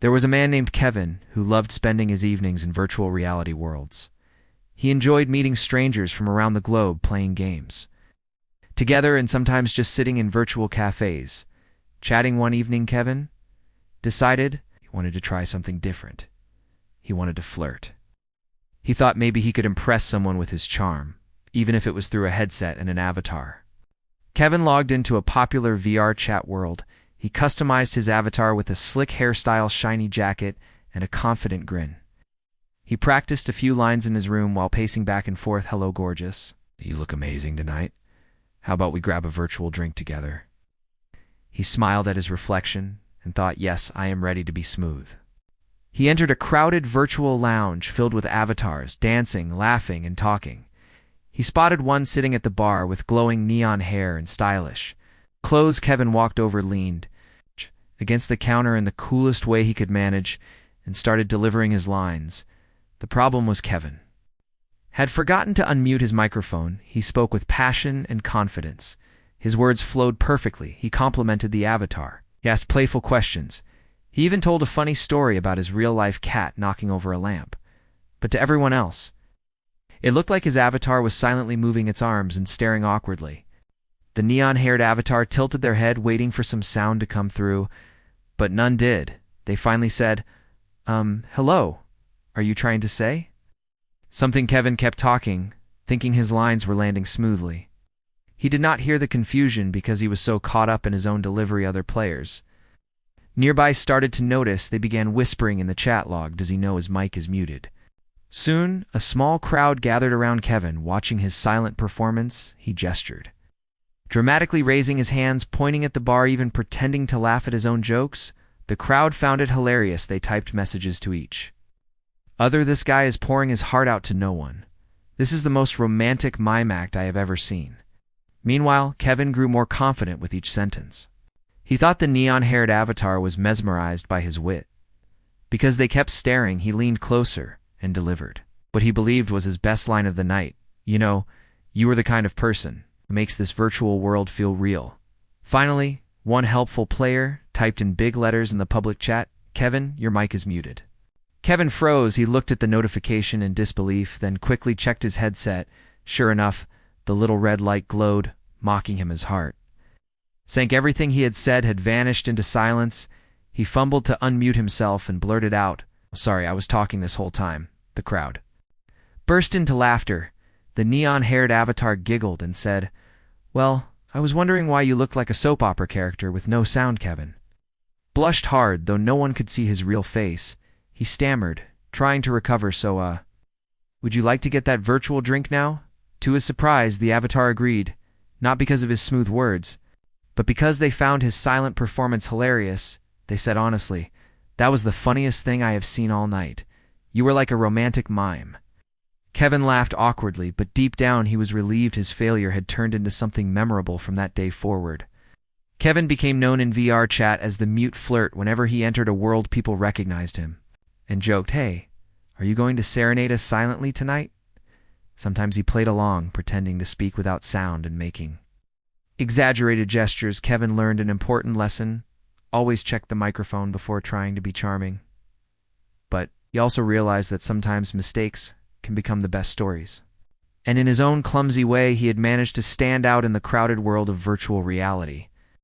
There was a man named Kevin who loved spending his evenings in virtual reality worlds. He enjoyed meeting strangers from around the globe playing games together and sometimes just sitting in virtual cafes. Chatting one evening, Kevin decided he wanted to try something different. He wanted to flirt. He thought maybe he could impress someone with his charm, even if it was through a headset and an avatar. Kevin logged into a popular VR chat world. He customized his avatar with a slick hairstyle, shiny jacket, and a confident grin. He practiced a few lines in his room while pacing back and forth. "Hello, gorgeous. You look amazing tonight. How about we grab a virtual drink together?" He smiled at his reflection and thought, yes, I am ready to be smooth. He entered a crowded virtual lounge filled with avatars, dancing, laughing, and talking. He spotted one sitting at the bar with glowing neon hair and stylish clothes. Kevin walked over, leaned against the counter in the coolest way he could manage, and started delivering his lines. The problem was Kevin had forgotten to unmute his microphone. He spoke with passion and confidence. His words flowed perfectly. He complimented the avatar. He asked playful questions. He even told a funny story about his real-life cat knocking over a lamp. But to everyone else, it looked like his avatar was silently moving its arms and staring awkwardly. The neon-haired avatar tilted their head, waiting for some sound to come through, but none did. They finally said, hello, are you trying to say something?" Kevin kept talking, thinking his lines were landing smoothly. He did not hear the confusion because he was so caught up in his own delivery. Other players nearby started to notice. They began whispering in the chat log, "Does he know his mic is muted?" Soon, a small crowd gathered around Kevin, watching his silent performance. He gestured, dramatically raising his hands, pointing at the bar, even pretending to laugh at his own jokes. The crowd found it hilarious. They typed messages to each other. "This guy is pouring his heart out to no one. This is the most romantic mime act I have ever seen." Meanwhile, Kevin grew more confident with each sentence. He thought the neon-haired avatar was mesmerized by his wit. Because they kept staring, he leaned closer and delivered what he believed was his best line of the night. "You know, you are the kind of person who makes this virtual world feel real." Finally, one helpful player typed in big letters in the public chat, "Kevin, your mic is muted." Kevin froze. He looked at the notification in disbelief, then quickly checked his headset. Sure enough, the little red light glowed, mocking him. His heart sank. Everything he had said had vanished into silence. He fumbled to unmute himself and blurted out, "Sorry, I was talking this whole time." The crowd burst into laughter. The neon-haired avatar giggled and said, "Well, I was wondering why you looked like a soap opera character with no sound." Kevin blushed hard, though no one could see his real face. He stammered, trying to recover. Would you like to get that virtual drink now?" To his surprise, the avatar agreed, not because of his smooth words, but because they found his silent performance hilarious. They said honestly, "That was the funniest thing I have seen all night. You were like a romantic mime." Kevin laughed awkwardly, but deep down he was relieved his failure had turned into something memorable from that day forward. Kevin became known in VR chat as the mute flirt. Whenever he entered a world, people recognized him and joked, "Hey, are you going to serenade us silently tonight?" Sometimes he played along, pretending to speak without sound and making exaggerated gestures. Kevin learned an important lesson: always check the microphone before trying to be charming. But he also realized that sometimes mistakes can become the best stories. And in his own clumsy way, he had managed to stand out in the crowded world of virtual reality.